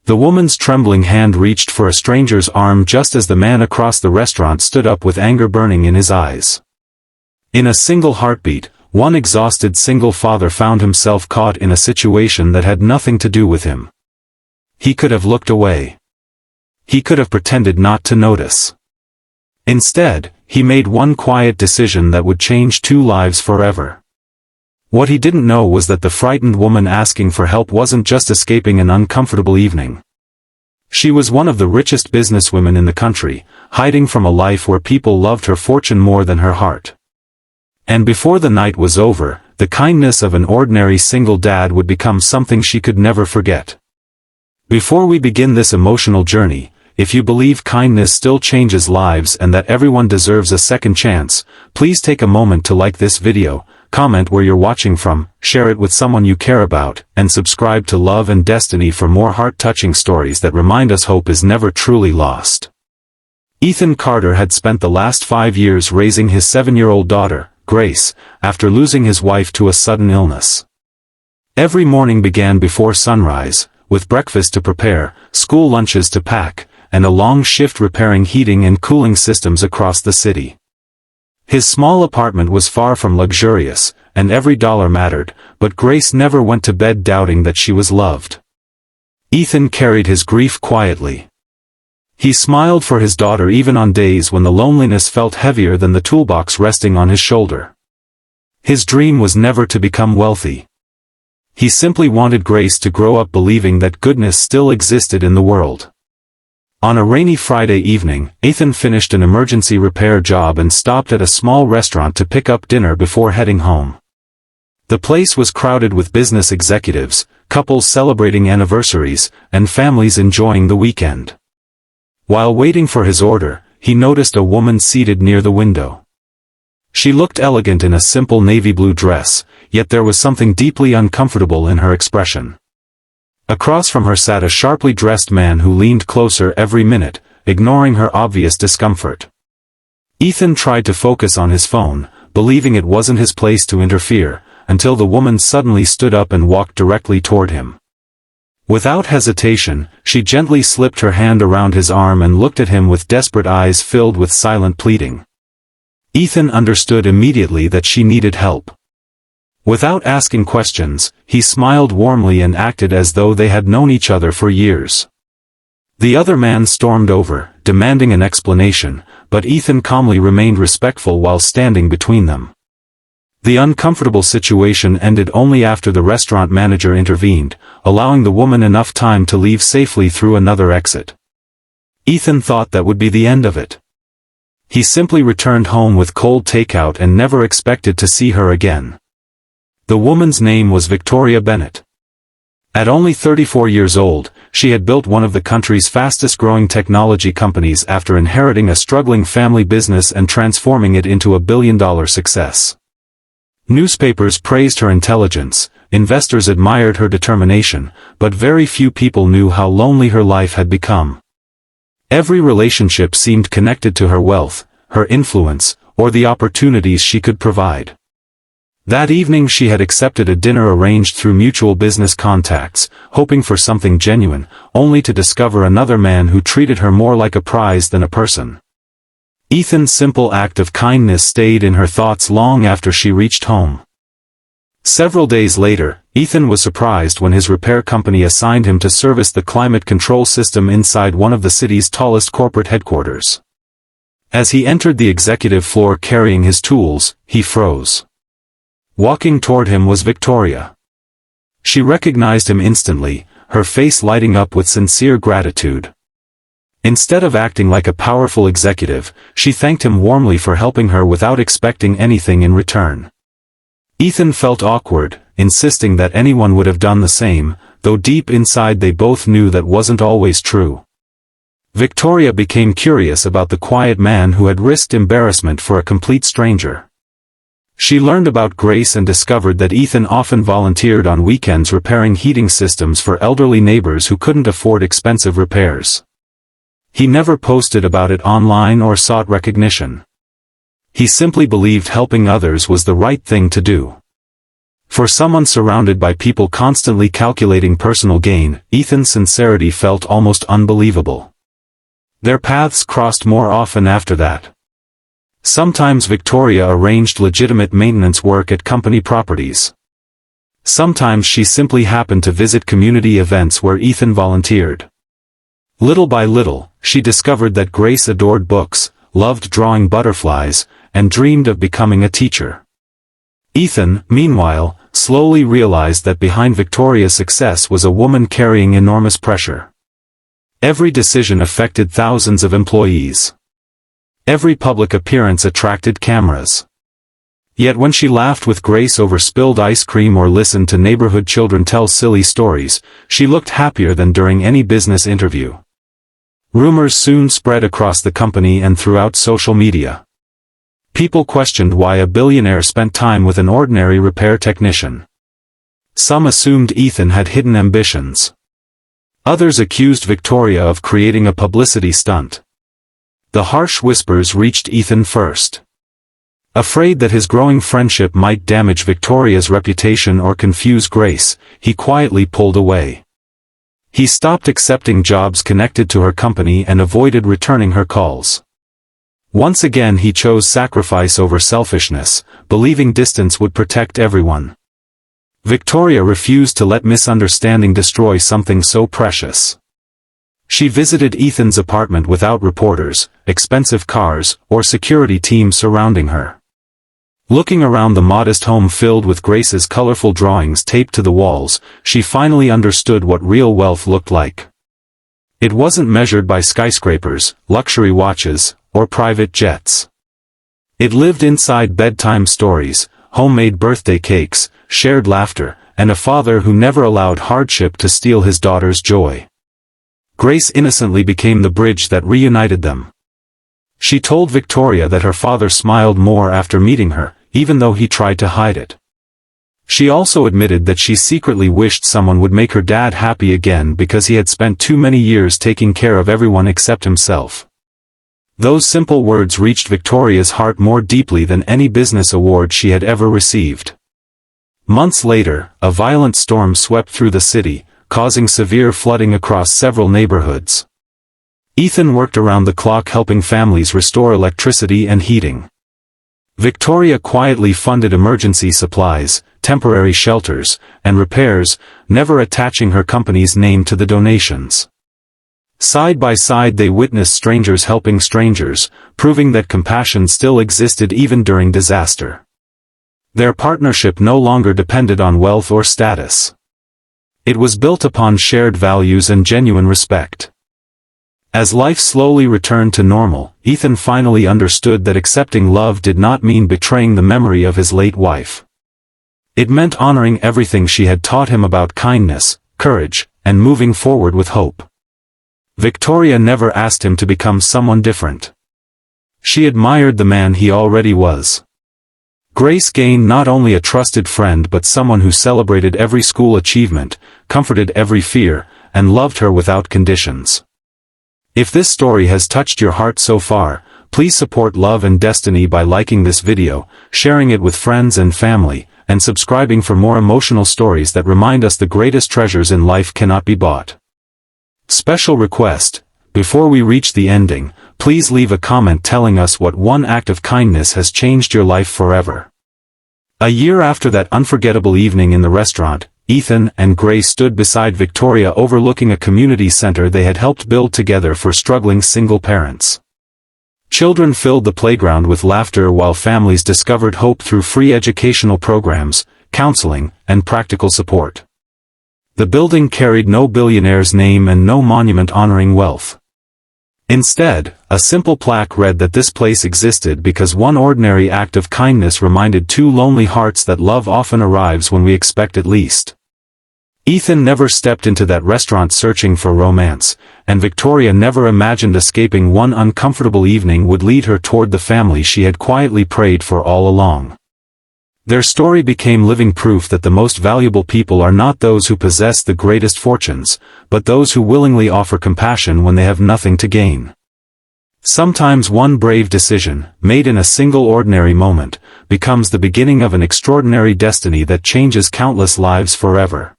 The woman's trembling hand reached for a stranger's arm just as the man across the restaurant stood up with anger burning in his eyes. In a single heartbeat, one exhausted single father found himself caught in a situation that had nothing to do with him. He could have looked away. He could have pretended not to notice. Instead, he made one quiet decision that would change two lives forever. What he didn't know was that the frightened woman asking for help wasn't just escaping an uncomfortable evening. She was one of the richest businesswomen in the country, hiding from a life where people loved her fortune more than her heart. And before the night was over, the kindness of an ordinary single dad would become something she could never forget. Before we begin this emotional journey, if you believe kindness still changes lives and that everyone deserves a second chance, please take a moment to like this video, comment where you're watching from, share it with someone you care about, and subscribe to Love and Destiny for more heart-touching stories that remind us hope is never truly lost. Ethan Carter had spent the last 5 years raising his 7-year-old daughter, Grace, after losing his wife to a sudden illness. Every morning began before sunrise, with breakfast to prepare, school lunches to pack, and a long shift repairing heating and cooling systems across the city. His small apartment was far from luxurious, and every dollar mattered, but Grace never went to bed doubting that she was loved. Ethan carried his grief quietly. He smiled for his daughter even on days when the loneliness felt heavier than the toolbox resting on his shoulder. His dream was never to become wealthy. He simply wanted Grace to grow up believing that goodness still existed in the world. On a rainy Friday evening, Ethan finished an emergency repair job and stopped at a small restaurant to pick up dinner before heading home. The place was crowded with business executives, couples celebrating anniversaries, and families enjoying the weekend. While waiting for his order, he noticed a woman seated near the window. She looked elegant in a simple navy blue dress, yet there was something deeply uncomfortable in her expression. Across from her sat a sharply dressed man who leaned closer every minute, ignoring her obvious discomfort. Ethan tried to focus on his phone, believing it wasn't his place to interfere, until the woman suddenly stood up and walked directly toward him. Without hesitation, she gently slipped her hand around his arm and looked at him with desperate eyes filled with silent pleading. Ethan understood immediately that she needed help. Without asking questions, he smiled warmly and acted as though they had known each other for years. The other man stormed over, demanding an explanation, but Ethan calmly remained respectful while standing between them. The uncomfortable situation ended only after the restaurant manager intervened, allowing the woman enough time to leave safely through another exit. Ethan thought that would be the end of it. He simply returned home with cold takeout and never expected to see her again. The woman's name was Victoria Bennett. At only 34 years old, she had built one of the country's fastest-growing technology companies after inheriting a struggling family business and transforming it into a billion-dollar success. Newspapers praised her intelligence, investors admired her determination, but very few people knew how lonely her life had become. Every relationship seemed connected to her wealth, her influence, or the opportunities she could provide. That evening she had accepted a dinner arranged through mutual business contacts, hoping for something genuine, only to discover another man who treated her more like a prize than a person. Ethan's simple act of kindness stayed in her thoughts long after she reached home. Several days later, Ethan was surprised when his repair company assigned him to service the climate control system inside one of the city's tallest corporate headquarters. As he entered the executive floor carrying his tools, he froze. Walking toward him was Victoria. She recognized him instantly, her face lighting up with sincere gratitude. Instead of acting like a powerful executive, she thanked him warmly for helping her without expecting anything in return. Ethan felt awkward, insisting that anyone would have done the same, though deep inside they both knew that wasn't always true. Victoria became curious about the quiet man who had risked embarrassment for a complete stranger. She learned about Grace and discovered that Ethan often volunteered on weekends repairing heating systems for elderly neighbors who couldn't afford expensive repairs. He never posted about it online or sought recognition. He simply believed helping others was the right thing to do. For someone surrounded by people constantly calculating personal gain, Ethan's sincerity felt almost unbelievable. Their paths crossed more often after that. Sometimes Victoria arranged legitimate maintenance work at company properties. Sometimes she simply happened to visit community events where Ethan volunteered. Little by little, she discovered that Grace adored books, loved drawing butterflies, and dreamed of becoming a teacher. Ethan, meanwhile, slowly realized that behind Victoria's success was a woman carrying enormous pressure. Every decision affected thousands of employees. Every public appearance attracted cameras. Yet when she laughed with Grace over spilled ice cream or listened to neighborhood children tell silly stories, she looked happier than during any business interview. Rumors soon spread across the company and throughout social media. People questioned why a billionaire spent time with an ordinary repair technician. Some assumed Ethan had hidden ambitions. Others accused Victoria of creating a publicity stunt. The harsh whispers reached Ethan first. Afraid that his growing friendship might damage Victoria's reputation or confuse Grace, he quietly pulled away. He stopped accepting jobs connected to her company and avoided returning her calls. Once again he chose sacrifice over selfishness, believing distance would protect everyone. Victoria refused to let misunderstanding destroy something so precious. She visited Ethan's apartment without reporters, expensive cars, or security teams surrounding her. Looking around the modest home filled with Grace's colorful drawings taped to the walls, she finally understood what real wealth looked like. It wasn't measured by skyscrapers, luxury watches, or private jets. It lived inside bedtime stories, homemade birthday cakes, shared laughter, and a father who never allowed hardship to steal his daughter's joy. Grace innocently became the bridge that reunited them. She told Victoria that her father smiled more after meeting her, even though he tried to hide it. She also admitted that she secretly wished someone would make her dad happy again because he had spent too many years taking care of everyone except himself. Those simple words reached Victoria's heart more deeply than any business award she had ever received. Months later, a violent storm swept through the city, causing severe flooding across several neighborhoods. Ethan worked around the clock helping families restore electricity and heating. Victoria quietly funded emergency supplies, temporary shelters, and repairs, never attaching her company's name to the donations. Side by side they witnessed strangers helping strangers, proving that compassion still existed even during disaster. Their partnership no longer depended on wealth or status. It was built upon shared values and genuine respect. As life slowly returned to normal, Ethan finally understood that accepting love did not mean betraying the memory of his late wife. It meant honoring everything she had taught him about kindness, courage, and moving forward with hope. Victoria never asked him to become someone different. She admired the man he already was. Grace gained not only a trusted friend but someone who celebrated every school achievement, comforted every fear, and loved her without conditions. If this story has touched your heart so far, please support Love and Destiny by liking this video, sharing it with friends and family, and subscribing for more emotional stories that remind us the greatest treasures in life cannot be bought. Special request: before we reach the ending, please leave a comment telling us what one act of kindness has changed your life forever. A year after that unforgettable evening in the restaurant, Ethan and Grace stood beside Victoria overlooking a community center they had helped build together for struggling single parents. Children filled the playground with laughter while families discovered hope through free educational programs, counseling, and practical support. The building carried no billionaire's name and no monument honoring wealth. Instead, a simple plaque read that this place existed because one ordinary act of kindness reminded two lonely hearts that love often arrives when we expect it least. Ethan never stepped into that restaurant searching for romance, and Victoria never imagined escaping one uncomfortable evening would lead her toward the family she had quietly prayed for all along. Their story became living proof that the most valuable people are not those who possess the greatest fortunes, but those who willingly offer compassion when they have nothing to gain. Sometimes one brave decision, made in a single ordinary moment, becomes the beginning of an extraordinary destiny that changes countless lives forever.